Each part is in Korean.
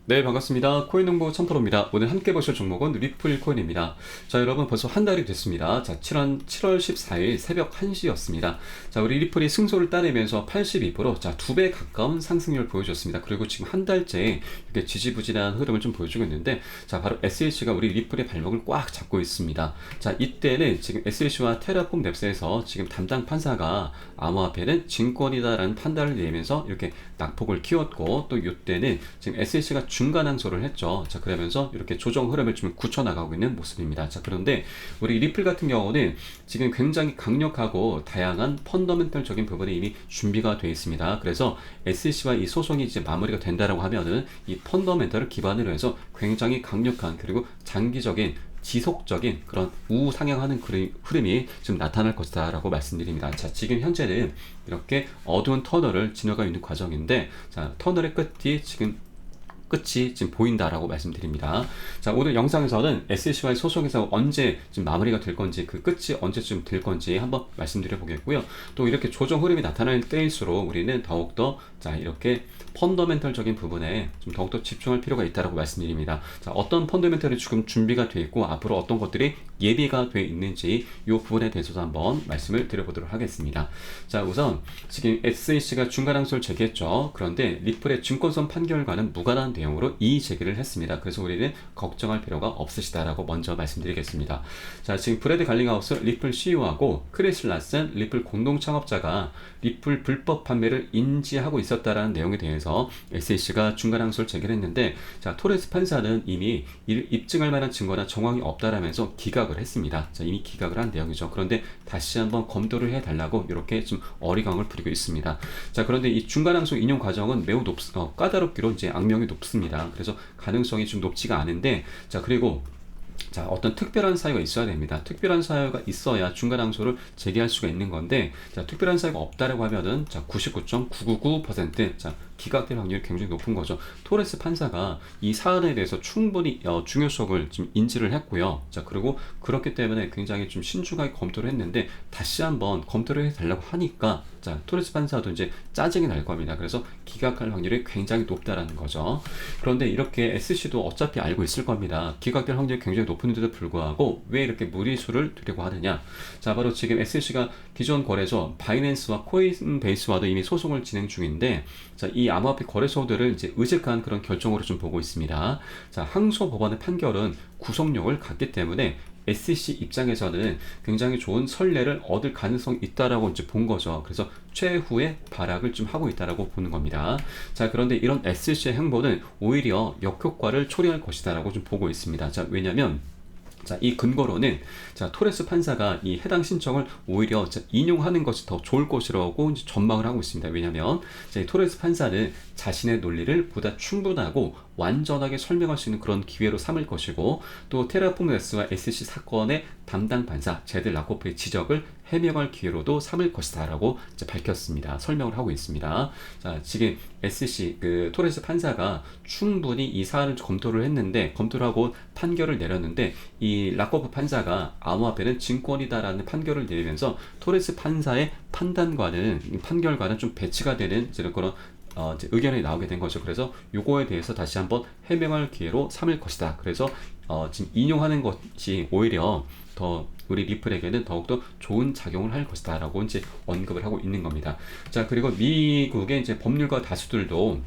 네, 반갑습니다. 코인농부 천프로입니다. 오늘 함께 보실 종목은 리플 코인입니다. 자, 여러분 벌써 한 달이 됐습니다. 자, 7월 14일 새벽 1시였습니다. 자, 우리 리플이 승소를 따내면서 82%, 자, 2배 가까운 상승률을 보여줬습니다. 그리고 지금 한 달째 이렇게 지지부진한 흐름을 좀 보여주고 있는데, 자, 바로 SH가 우리 리플의 발목을 꽉 잡고 있습니다. 자, 이때는 지금 SH와 테라폼 랩스에서 지금 담당 판사가 암호화폐는 증권이다라는 판단을 내면서 이렇게 낙폭을 키웠고, 또 이때는 지금 SH가 중간 항소를 했죠. 자, 그러면서 이렇게 조정 흐름을 좀 굳혀나가고 있는 모습입니다. 자, 그런데 우리 리플 같은 경우는 지금 굉장히 강력하고 다양한 펀더멘털적인 부분이 이미 준비가 되어 있습니다. 그래서 SEC와 이 소송이 이제 마무리가 된다라고 하면은 이 펀더멘털을 기반으로 해서 굉장히 강력한 그리고 장기적인 지속적인 그런 우상향하는 흐름이 지금 나타날 것이다 라고 말씀드립니다. 자, 지금 현재는 이렇게 어두운 터널을 지나가고 있는 과정인데, 자, 터널의 끝이 지금 보인다라고 말씀드립니다. 자, 오늘 영상에서는 SEC와의 소송에서 언제 지금 마무리가 될 건지, 그 끝이 언제쯤 될 건지 한번 말씀드려 보겠고요. 또 이렇게 조정 흐름이 나타날 때일수록 우리는 더욱더 자, 이렇게 펀더멘털적인 부분에 좀 더욱더 집중할 필요가 있다라고 말씀드립니다. 자, 어떤 펀더멘털이 지금 준비가 되어 있고 앞으로 어떤 것들이 예비가 되어 있는지 이 부분에 대해서도 한번 말씀을 드려보도록 하겠습니다. 자, 우선 지금 SEC가 중간 항소를 제기했죠. 그런데 리플의 증권선 판결과는 무관한 내용으로 이의 제기를 했습니다. 그래서 우리는 걱정할 필요가 없으시다라고 먼저 말씀드리겠습니다. 자, 지금 브래드 갈링하우스 리플 CEO하고 크리스 라슨 리플 공동 창업자가 리플 불법 판매를 인지하고 있었다라는 내용에 대해서 SEC가 중간 항소를 제기했는데, 자, 토레스 판사는 이미 이를 입증할 만한 증거나 정황이 없다라면서 기각을 했습니다. 자, 이미 기각을 한 내용이죠. 그런데 다시 한번 검토를 해달라고 이렇게 좀 어리광을 부리고 있습니다. 자, 그런데 이 중간 항소 인용 과정은 매우 까다롭기로 이제 악명이 높습니다. 그래서 가능성이 좀 높지가 않은데, 자, 그리고 자, 어떤 특별한 사유가 있어야 됩니다. 특별한 사유가 있어야 중간 항소를 제기할 수가 있는 건데, 자, 특별한 사유가 없다라고 하면은 자, 99.999%, 자, 기각될 확률이 굉장히 높은 거죠. 토레스 판사가 이 사안에 대해서 충분히 중요성을 좀 인지를 했고요. 자, 그리고 그렇기 때문에 굉장히 좀 신중하게 검토를 했는데, 다시 한번 검토를 해달라고 하니까, 자, 토레스 판사도 이제 짜증이 날 겁니다. 그래서 기각할 확률이 굉장히 높다라는 거죠. 그런데 이렇게 SC도 어차피 알고 있을 겁니다. 기각될 확률이 굉장히 높은데도 불구하고 왜 이렇게 무리수를 두려고 하느냐. 자, 바로 지금 SC가 기존 거래소 바이낸스와 코인베이스와도 이미 소송을 진행 중인데, 자, 이 암호화폐 거래소들을 이제 의식한 그런 결정으로 좀 보고 있습니다. 자, 항소 법원의 판결은 구속력을 갖기 때문에 SEC 입장에서는 굉장히 좋은 선례를 얻을 가능성이 있다라고 이제 본 거죠. 그래서 최후의 발악을 좀 하고 있다라고 보는 겁니다. 자, 그런데 이런 SEC의 행보는 오히려 역효과를 초래할 것이다라고 좀 보고 있습니다. 자, 왜냐면 자, 이 근거로는 자, 토레스 판사가 이 해당 신청을 오히려 인용하는 것이 더 좋을 것이라고 이제 전망을 하고 있습니다. 왜냐하면 토레스 판사는 자신의 논리를 보다 충분하고 완전하게 설명할 수 있는 그런 기회로 삼을 것이고, 또 테라폼레스와 SC 사건의 담당 판사 제들 라코프의 지적을 해명할 기회로도 삼을 것이다 라고 이제 밝혔습니다. 설명을 하고 있습니다. 자, 지금 SC 토레스 판사가 충분히 이 사안을 검토를 했는데, 검토를 하고 판결을 내렸는데, 이 라코프 판사가 암호화폐는 증권이다라는 판결을 내리면서 토레스 판사의 판결과는 좀 배치가 되는 그런 이제 의견이 나오게 된 거죠. 그래서 요거에 대해서 다시 한번 해명할 기회로 삼을 것이다. 그래서 지금 인용하는 것이 오히려 더 우리 리플에게는 더욱더 좋은 작용을 할 것이다 라고 이제 언급을 하고 있는 겁니다. 자, 그리고 미국의 이제 법률가 다수들도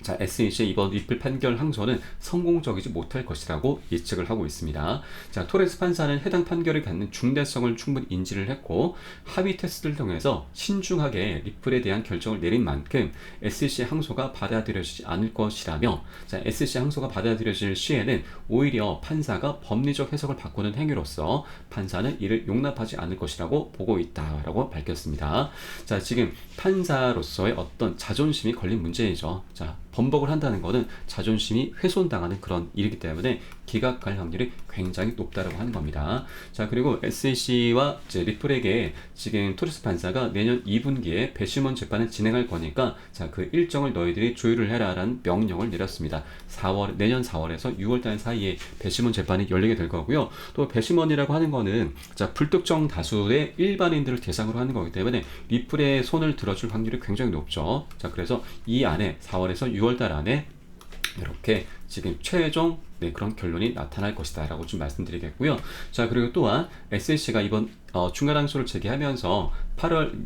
자, SEC의 이번 리플 판결 항소는 성공적이지 못할 것이라고 예측을 하고 있습니다. 자, 토레스 판사는 해당 판결이 갖는 중대성을 충분히 인지를 했고, 합의 테스트를 통해서 신중하게 리플에 대한 결정을 내린 만큼 SEC 항소가 받아들여지지 않을 것이라며, 자, SEC 항소가 받아들여질 시에는 오히려 판사가 법리적 해석을 바꾸는 행위로서 판사는 이를 용납하지 않을 것이라고 보고 있다라고 밝혔습니다. 자, 지금 판사로서의 어떤 자존심이 걸린 문제이죠. 자, 번복을 한다는 것은 자존심이 훼손당하는 그런 일이기 때문에 기각할 확률이 굉장히 높다고 하는 겁니다. 자, 그리고 SEC와 리플에게 지금 토레스 판사가 내년 2분기에 배심원 재판을 진행할 거니까, 자, 그 일정을 너희들이 조율을 해라라는 명령을 내렸습니다. 내년 4월에서 6월달 사이에 배심원 재판이 열리게 될 거고요. 또 배심원이라고 하는 거는 자, 불특정 다수의 일반인들을 대상으로 하는 거기 때문에 리플의 손을 들어줄 확률이 굉장히 높죠. 자, 그래서 이 안에 4월에서 6월달 안에 이렇게 지금 최종 그런 결론이 나타날 것이다 라고 좀 말씀드리겠고요. 자, 그리고 또한 SEC가 이번 중간항소를 제기하면서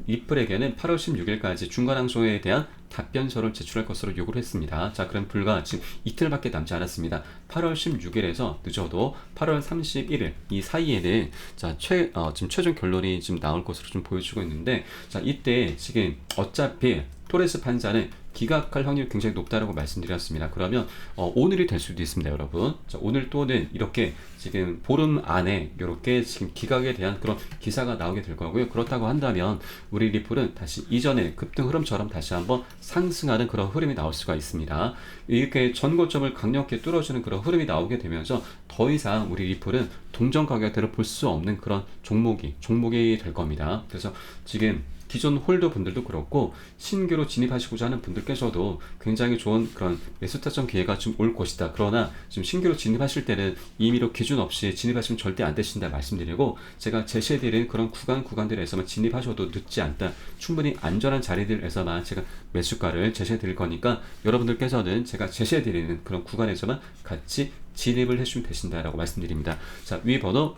리플에게는 8월 16일까지 중간항소에 대한 답변서를 제출할 것으로 요구를 했습니다. 자, 그럼 불과 지금 이틀밖에 남지 않았습니다. 8월 16일에서 늦어도 8월 31일 이 사이에는 지금 최종 결론이 지금 나올 것으로 좀 보여주고 있는데, 자, 이때 지금 어차피 토레스 판사는 기각할 확률이 굉장히 높다라고 말씀드렸습니다. 그러면 오늘이 될 수도 있습니다, 여러분. 자, 오늘 또는 이렇게 지금 보름 안에 이렇게 지금 기각에 대한 그런 기사가 나오게 될 거고요. 그렇다고 한다면 우리 리플은 다시 이전의 급등 흐름처럼 다시 한번 상승하는 그런 흐름이 나올 수가 있습니다. 이렇게 전고점을 강력히 뚫어주는 그런 흐름이 나오게 되면서 더 이상 우리 리플은 동전 가격대를 볼 수 없는 그런 종목이 될 겁니다. 그래서 지금 기존 홀더 분들도 그렇고 신규로 진입하시고자 하는 분들께서도 굉장히 좋은 그런 매수 타점 기회가 좀 올 것이다. 그러나 지금 신규로 진입하실 때는 임의로 기준 없이 진입하시면 절대 안 되신다 말씀드리고, 제가 제시해드린 그런 구간들에서만 진입하셔도 늦지 않다. 충분히 안전한 자리들에서만 제가 매수가를 제시해드릴 거니까 여러분들께서는 제가 제시해드리는 그런 구간에서만 같이 진입을 해주시면 되신다라고 말씀드립니다. 자, 위 번호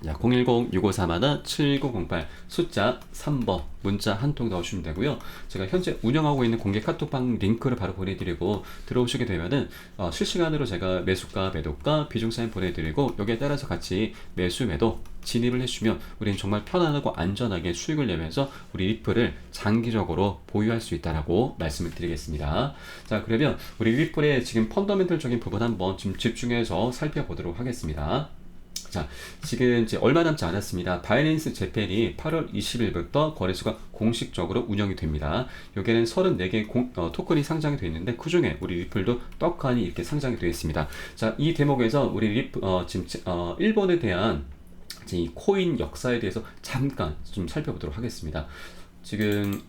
010-6531-7908 숫자 3번 문자 한 통 넣으시면 되고요. 제가 현재 운영하고 있는 공개 카톡방 링크를 바로 보내드리고 들어오시게 되면은 실시간으로 제가 매수가, 매도가, 비중 사인 보내드리고 여기에 따라서 같이 매수, 매도 진입을 해주시면 우리는 정말 편안하고 안전하게 수익을 내면서 우리 리플을 장기적으로 보유할 수 있다라고 말씀을 드리겠습니다. 자, 그러면 우리 리플의 지금 펀더멘털적인 부분 한번 좀 집중해서 살펴보도록 하겠습니다. 자, 지금 이제 얼마 남지 않았습니다. 바이낸스 재팬이 8월 20일부터 거래소가 공식적으로 운영이 됩니다. 여기에는 34개 토큰이 상장이 되어 있는데 그 중에 우리 리플도 떡하니 이렇게 상장이 되어 있습니다. 자, 이 대목에서 우리 지금 일본에 대한 이 코인 역사에 대해서 잠깐 좀 살펴보도록 하겠습니다. 지금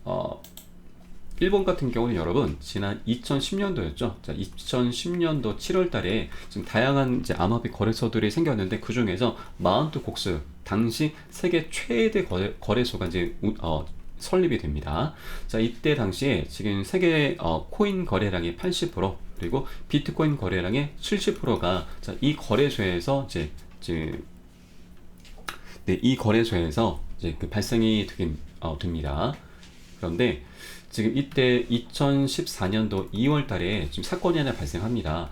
일본 같은 경우는 여러분 지난 2010년도였죠. 자, 2010년도 7월 달에 지금 다양한 이제 암호화폐 거래소들이 생겼는데 그 중에서 마운트 곡스 당시 세계 최대 거래소가 이제 설립이 됩니다. 자, 이때 당시에 지금 세계 코인 거래량의 80% 그리고 비트코인 거래량의 70%가 이 거래소에서 이 거래소에서 그 발생이 됩니다. 그런데 지금 이때 2014년도 2월 달에 지금 사건이 하나 발생합니다.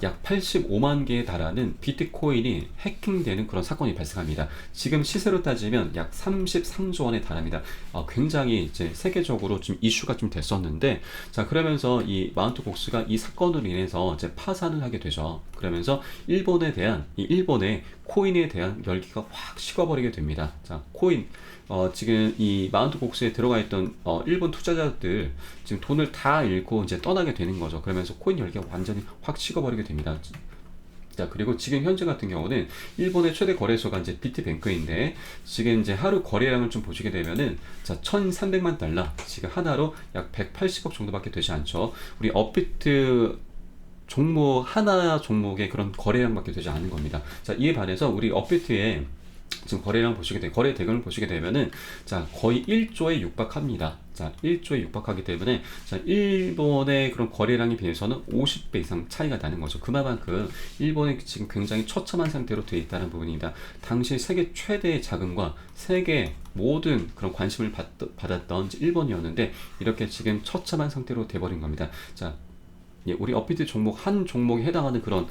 약 85만 개에 달하는 비트코인이 해킹되는 그런 사건이 발생합니다. 지금 시세로 따지면 약 33조 원에 달합니다. 굉장히 이제 세계적으로 좀 이슈가 좀 됐었는데, 자, 그러면서 이 마운트 곡스가 이 사건으로 인해서 이제 파산을 하게 되죠. 그러면서 일본의 코인에 대한 열기가 확 식어버리게 됩니다. 자, 지금 이 마운트 곡스에 들어가 있던 일본 투자자들 지금 돈을 다 잃고 이제 떠나게 되는 거죠. 그러면서 코인 열기가 완전히 확 식어버리게 됩니다. 자, 그리고 지금 현재 같은 경우는 일본의 최대 거래소가 이제 비트뱅크인데 지금 이제 하루 거래량을 좀 보시게 되면은 자, 1,300만 달러 지금 하나로 약 180억 정도밖에 되지 않죠. 우리 업비트 하나 종목의 그런 거래량밖에 되지 않는 겁니다. 자, 이에 반해서 우리 업비트의 지금 거래 대금을 보시게 되면은 자, 거의 1조에 육박합니다. 자, 1조에 육박하기 때문에 자, 일본의 그런 거래량에 비해서는 50배 이상 차이가 나는 거죠. 그만큼 일본이 지금 굉장히 처참한 상태로 되어 있다는 부분입니다. 당시 세계 최대의 자금과 세계 모든 그런 관심을 받았던 일본이었는데 이렇게 지금 처참한 상태로 돼버린 겁니다. 자, 우리 업비트 한 종목에 해당하는 그런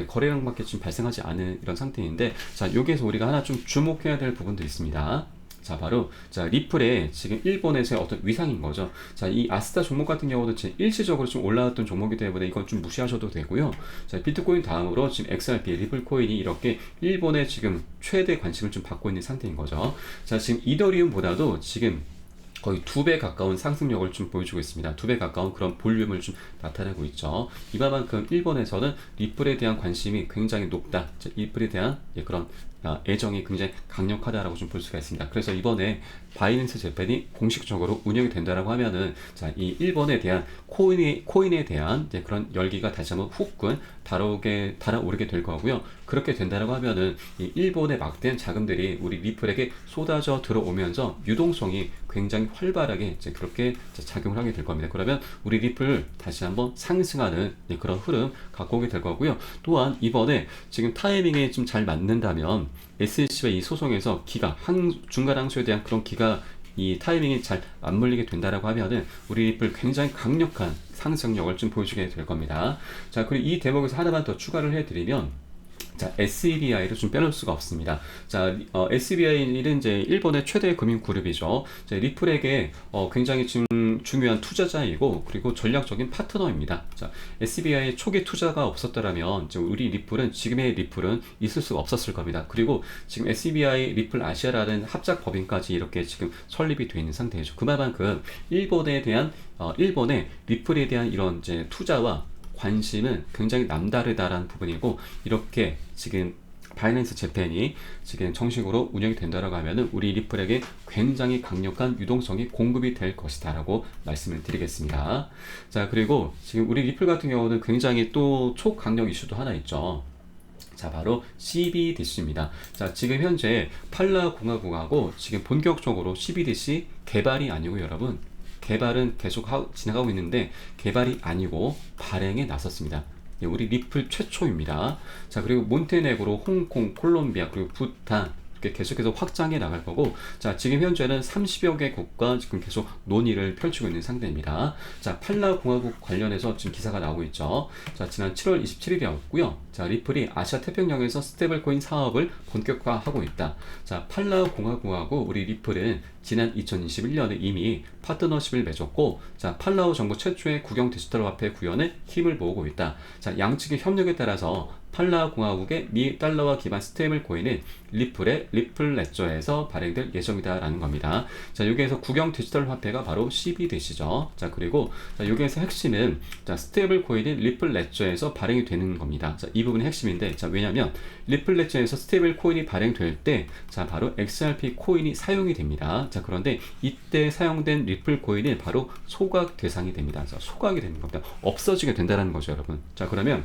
거래량밖에 지금 발생하지 않은 이런 상태인데, 자, 여기에서 우리가 하나 좀 주목해야 될 부분도 있습니다. 자, 바로 리플의 지금 일본에서의 어떤 위상인 거죠. 자, 이 아스타 종목 같은 경우도 지금 일시적으로 좀 올라왔던 종목이기 때문에 이건 좀 무시하셔도 되고요. 자, 비트코인 다음으로 지금 XRP 리플 코인이 이렇게 일본의 지금 최대 관심을 좀 받고 있는 상태인 거죠. 자, 지금 이더리움보다도 지금 거의 2배 가까운 상승력을 좀 보여주고 있습니다. 2배 가까운 그런 볼륨을 좀 나타내고 있죠. 이만큼 일본에서는 리플에 대한 관심이 굉장히 높다. 리플에 대한 그런 애정이 굉장히 강력하다라고 좀 볼 수가 있습니다. 그래서 이번에 바이낸스 재팬이 공식적으로 운영이 된다라고 하면은 자, 이 일본에 대한 코인에 대한 이제 그런 열기가 다시 한번 후끈 달아오르게 될 거고요. 그렇게 된다라고 하면은 이 일본의 막대한 자금들이 우리 리플에게 쏟아져 들어오면서 유동성이 굉장히 활발하게 이제 그렇게 이제 작용을 하게 될 겁니다. 그러면 우리 리플 다시 한번 상승하는 그런 흐름 갖고 오게 될 거고요. 또한 이번에 지금 타이밍에 좀 잘 맞는다면 SEC와 이 소송에서 중간 항소에 대한 그런 기가 이 타이밍이 잘 안 물리게 된다라고 하면은 우리 리플 굉장히 강력한 상승력을 좀 보여주게 될 겁니다. 자, 그리고 이 대목에서 하나만 더 추가를 해드리면 자, SBI를 좀 빼놓을 수가 없습니다. 자, SBI는 이제 일본의 최대 금융 그룹이죠. 이제 리플에게 굉장히 지금 중요한 투자자이고 그리고 전략적인 파트너입니다. 자, SBI의 초기 투자가 없었더라면 우리 리플은 지금의 리플은 있을 수가 없었을 겁니다. 그리고 지금 SBI 리플 아시아라는 합작 법인까지 이렇게 지금 설립이 되어 있는 상태이죠. 그만큼 일본의 리플에 대한 이런 이제 투자와 관심은 굉장히 남다르다라는 부분이고 이렇게 지금 바이낸스 재팬이 지금 정식으로 운영이 된다라고 하면은 우리 리플에게 굉장히 강력한 유동성이 공급이 될 것이다라고 말씀을 드리겠습니다. 자, 그리고 지금 우리 리플 같은 경우는 굉장히 또 초강력 이슈도 하나 있죠. 자, 바로 CBDC입니다. 자, 지금 현재 팔라 공화국하고 지금 본격적으로 CBDC 개발이 아니고 여러분 개발은 계속 진행하고 있는데 개발이 아니고 발행에 나섰습니다. 우리 리플 최초입니다. 자, 그리고 몬테네그로, 홍콩, 콜롬비아, 그리고 부탄 이렇게 계속해서 확장해 나갈 거고, 자, 지금 현재는 30여 개국과 지금 계속 논의를 펼치고 있는 상태입니다. 자, 팔라 공화국 관련해서 지금 기사가 나오고 있죠. 자, 지난 7월 27일이었고요. 자, 리플이 아시아 태평양에서 스테이블 코인 사업을 본격화하고 있다. 자, 팔라 공화국하고 우리 리플은 지난 2021년에 이미 파트너십을 맺었고, 자, 팔라우 정부 최초의 국영 디지털 화폐 구현에 힘을 모으고 있다. 자, 양측의 협력에 따라서 팔라 공화국의 미 달러화 기반 스테이블 코인은 리플의 리플 레저에서 발행될 예정이다라는 겁니다. 자, 여기에서 국영 디지털 화폐가 바로 CBDC죠. 자, 그리고 자, 여기에서 핵심은 자, 스테이블 코인인 리플 레저에서 발행이 되는 겁니다. 자, 이 부분이 핵심인데, 자, 왜냐면 리플 레저에서 스테이블 코인이 발행될 때, 자, 바로 XRP 코인이 사용이 됩니다. 자, 그런데 이때 사용된 리플 코인은 바로 소각 대상이 됩니다. 자, 소각이 되는 겁니다. 없어지게 된다는 거죠, 여러분. 자, 그러면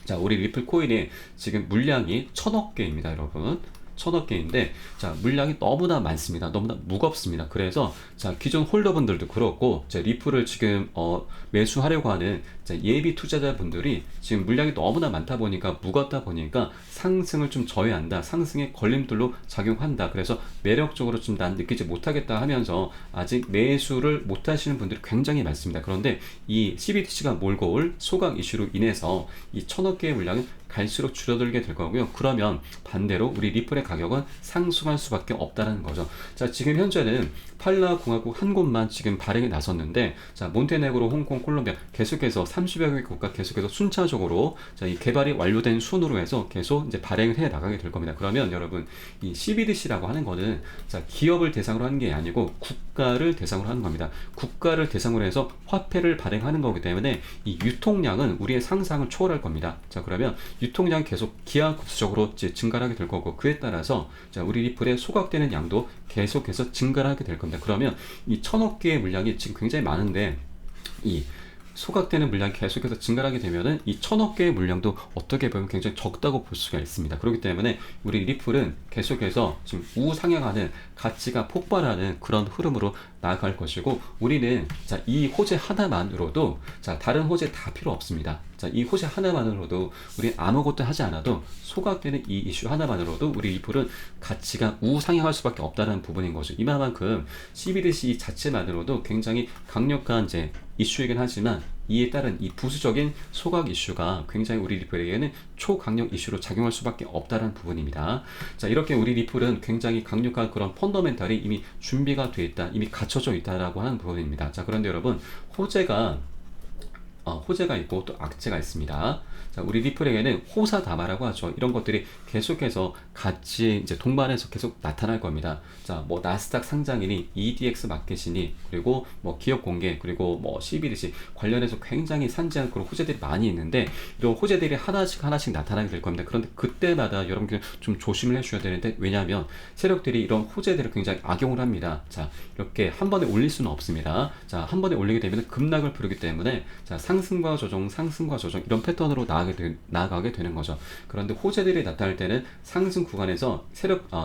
자, 우리 리플 코인의 지금 물량이 1000억 개입니다, 여러분. 1000억 개인데, 자, 물량이 너무나 많습니다. 너무나 무겁습니다. 그래서, 자, 기존 홀더분들도 그렇고, 자, 리플을 지금, 매수하려고 하는 자, 예비 투자자분들이 지금 물량이 너무나 많다 보니까, 무겁다 보니까 상승을 좀 저해한다. 상승의 걸림돌로 작용한다. 그래서 매력적으로 좀 난 느끼지 못하겠다 하면서 아직 매수를 못 하시는 분들이 굉장히 많습니다. 그런데 이 CBDC가 몰고 올 소각 이슈로 인해서 이 1000억 개의 물량은 갈수록 줄어들게 될 거고요. 그러면 반대로 우리 리플의 가격은 상승할 수밖에 없다는 거죠. 자, 지금 현재는 팔라 공화국 한 곳만 지금 발행에 나섰는데, 자, 몬테네그로, 홍콩, 콜롬비아 계속해서 30여 개 국가 계속해서 순차적으로 자, 이 개발이 완료된 순으로 해서 계속 이제 발행을 해 나가게 될 겁니다. 그러면 여러분, 이 CBDC라고 하는 거는 자, 기업을 대상으로 하는 게 아니고 국가를 대상으로 하는 겁니다. 국가를 대상으로 해서 화폐를 발행하는 거기 때문에 이 유통량은 우리의 상상을 초월할 겁니다. 자, 그러면 유통량 계속 기하급수적으로 증가하게 될 거고, 그에 따라서 자, 우리 리플의 소각되는 양도 계속해서 증가하게 될 겁니다. 그러면 이 1000억 개의 물량이 지금 굉장히 많은데 이 소각되는 물량이 계속해서 증가하게 되면은 이 1000억 개의 물량도 어떻게 보면 굉장히 적다고 볼 수가 있습니다. 그렇기 때문에 우리 리플은 계속해서 지금 우상향하는 가치가 폭발하는 그런 흐름으로 나아갈 것이고, 우리는 자, 이 호재 하나만으로도 자, 다른 호재 다 필요 없습니다. 자, 이 호재 하나만으로도 우리 아무것도 하지 않아도 소각되는 이 이슈 하나만으로도 우리 리플은 가치가 우상향할 수밖에 없다는 부분인 거죠. 이만큼 CBDC 자체만으로도 굉장히 강력한 이제 이슈이긴 하지만 이에 따른 이 부수적인 소각 이슈가 굉장히 우리 리플에게는 초강력 이슈로 작용할 수밖에 없다는 부분입니다. 자, 이렇게 우리 리플은 굉장히 강력한 그런 펀더멘탈이 이미 준비가 되어 있다, 이미 갖춰져 있다라고 하는 부분입니다. 자, 그런데 여러분, 호재가 호재가 있고 또 악재가 있습니다. 자, 우리 리플에게는 호사다마라고 하죠. 이런 것들이 계속해서 같이 이제 동반해서 계속 나타날 겁니다. 자, 뭐 나스닥 상장이니 EDX 마켓이니 그리고 뭐 기업 공개 그리고 뭐 CBDC 관련해서 굉장히 산지한 그런 호재들이 많이 있는데 이런 호재들이 하나씩 나타나게 될 겁니다. 그런데 그때마다 여러분들 좀 조심을 해주셔야 되는데 왜냐하면 세력들이 이런 호재들을 굉장히 악용을 합니다. 자, 이렇게 한 번에 올릴 수는 없습니다. 자, 한 번에 올리게 되면 급락을 부르기 때문에 자, 상승과 조정 이런 패턴으로 나아가게 되는 거죠. 그런데 호재들이 나타날 때는 상승 구간에서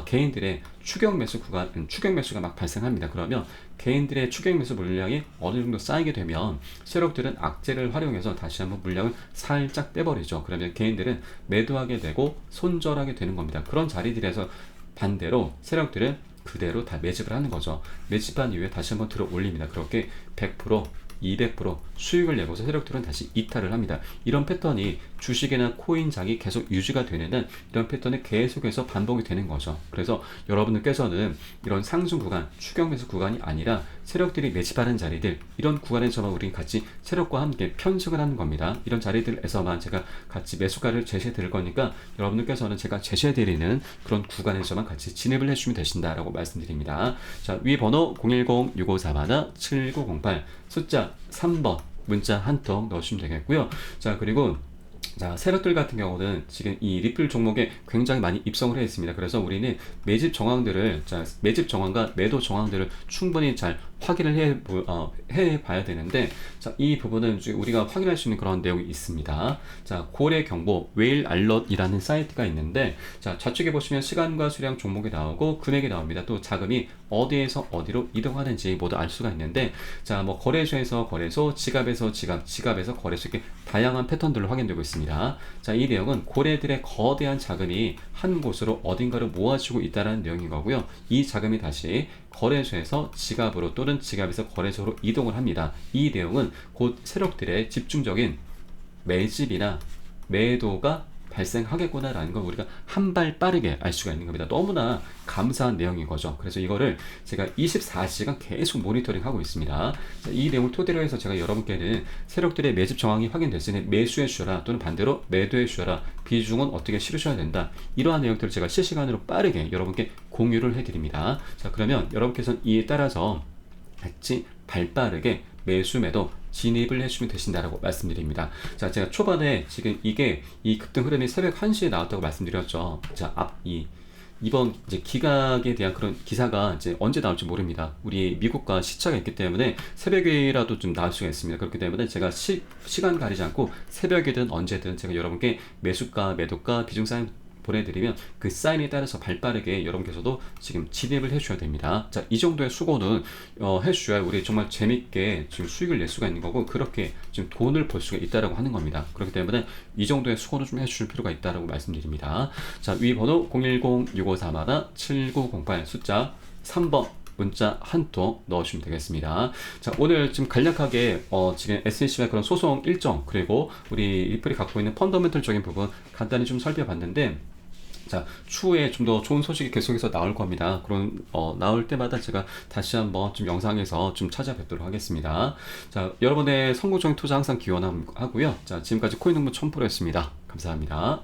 개인들의 추격 매수가 막 발생합니다. 그러면 개인들의 추격 매수 물량이 어느 정도 쌓이게 되면 세력들은 악재를 활용해서 다시 한번 물량을 살짝 빼버리죠. 그러면 개인들은 매도하게 되고 손절하게 되는 겁니다. 그런 자리들에서 반대로 세력들은 그대로 다 매집을 하는 거죠. 매집한 이후에 다시 한번 들어 올립니다. 그렇게 100%, 200% 수익을 내고서 세력들은 다시 이탈을 합니다. 이런 패턴이 주식이나 코인장이 계속 유지가 되는 이런 패턴이 계속해서 반복이 되는 거죠. 그래서 여러분들께서는 이런 상승 구간, 추격 매수 구간이 아니라 세력들이 매집하는 자리들, 이런 구간에서만 우리 같이 세력과 함께 편승을 하는 겁니다. 이런 자리들에서만 제가 같이 매수가를 제시해 드릴 거니까 여러분들께서는 제가 제시해 드리는 그런 구간에서만 같이 진입을 해주시면 되신다라고 말씀드립니다. 자, 위 번호 010-6541-7908 숫자 3번 문자 한 통 넣으시면 되겠고요. 자, 그리고 자, 세력들 같은 경우는 지금 이 리플 종목에 굉장히 많이 입성을 해 있습니다. 그래서 우리는 매집 정황과 매도 정황들을 충분히 잘 확인을 해 봐야 되는데, 자, 이 부분은 우리가 확인할 수 있는 그런 내용이 있습니다. 자, 고래 경보 웨일 알럿이라는 사이트가 있는데, 자, 좌측에 보시면 시간과 수량 종목이 나오고 금액이 나옵니다. 또 자금이 어디에서 어디로 이동하는지 모두 알 수가 있는데, 자, 뭐 거래소에서 거래소, 지갑에서 지갑, 지갑에서 거래소, 이렇게 다양한 패턴들로 확인되고 있습니다. 자, 이 내용은 고래들의 거대한 자금이 한 곳으로 어딘가로 모아지고 있다는 내용인 거고요. 이 자금이 다시 거래소에서 지갑으로 또는 지갑에서 거래소로 이동을 합니다. 이 내용은 곧 세력들의 집중적인 매집이나 매도가 발생하겠구나라는 걸 우리가 한 발 빠르게 알 수가 있는 겁니다. 너무나 감사한 내용인 거죠. 그래서 이거를 제가 24시간 계속 모니터링 하고 있습니다. 이 내용을 토대로 해서 제가 여러분께는 세력들의 매집 정황이 확인됐으니 매수해 주셔라 또는 반대로 매도해 주셔라, 비중은 어떻게 실으셔야 된다, 이러한 내용들을 제가 실시간으로 빠르게 여러분께 공유를 해드립니다. 자, 그러면 여러분께서는 이에 따라서 같이 발빠르게 매수 매도 진입을 해주시면 되신다라고 말씀드립니다. 자, 제가 초반에 지금 이 급등 흐름이 새벽 1시에 나왔다고 말씀드렸죠. 자, 이번 이제 기각에 대한 그런 기사가 이제 언제 나올지 모릅니다. 우리 미국과 시차가 있기 때문에 새벽이라도 좀 나올 수가 있습니다. 그렇기 때문에 제가 시간 가리지 않고 새벽이든 언제든 제가 여러분께 매수가, 매도가, 비중 사인 보내드리면 그 사인에 따라서 발빠르게 여러분께서도 지금 진입을 해주셔야 됩니다. 자, 이 정도의 수고는 해주셔야 우리 정말 재밌게 지금 수익을 낼 수가 있는 거고, 그렇게 지금 돈을 벌 수가 있다라고 하는 겁니다. 그렇기 때문에 이 정도의 수고는 좀 해주실 필요가 있다라고 말씀드립니다. 자, 위 번호 010-6541-7908 숫자 3번 문자 한 통 넣으시면 되겠습니다. 자, 오늘 좀 간략하게 지금 SEC와 그런 소송 일정, 그리고 우리 리플이 갖고 있는 펀더멘털적인 부분 간단히 좀 살펴봤는데, 자, 추후에 좀 더 좋은 소식이 계속해서 나올 겁니다. 그런 나올 때마다 제가 다시 한번 좀 영상에서 좀 찾아뵙도록 하겠습니다. 자, 여러분의 성공적인 투자 항상 기원하고요. 자, 지금까지 코인농부 첨프로였습니다. 감사합니다.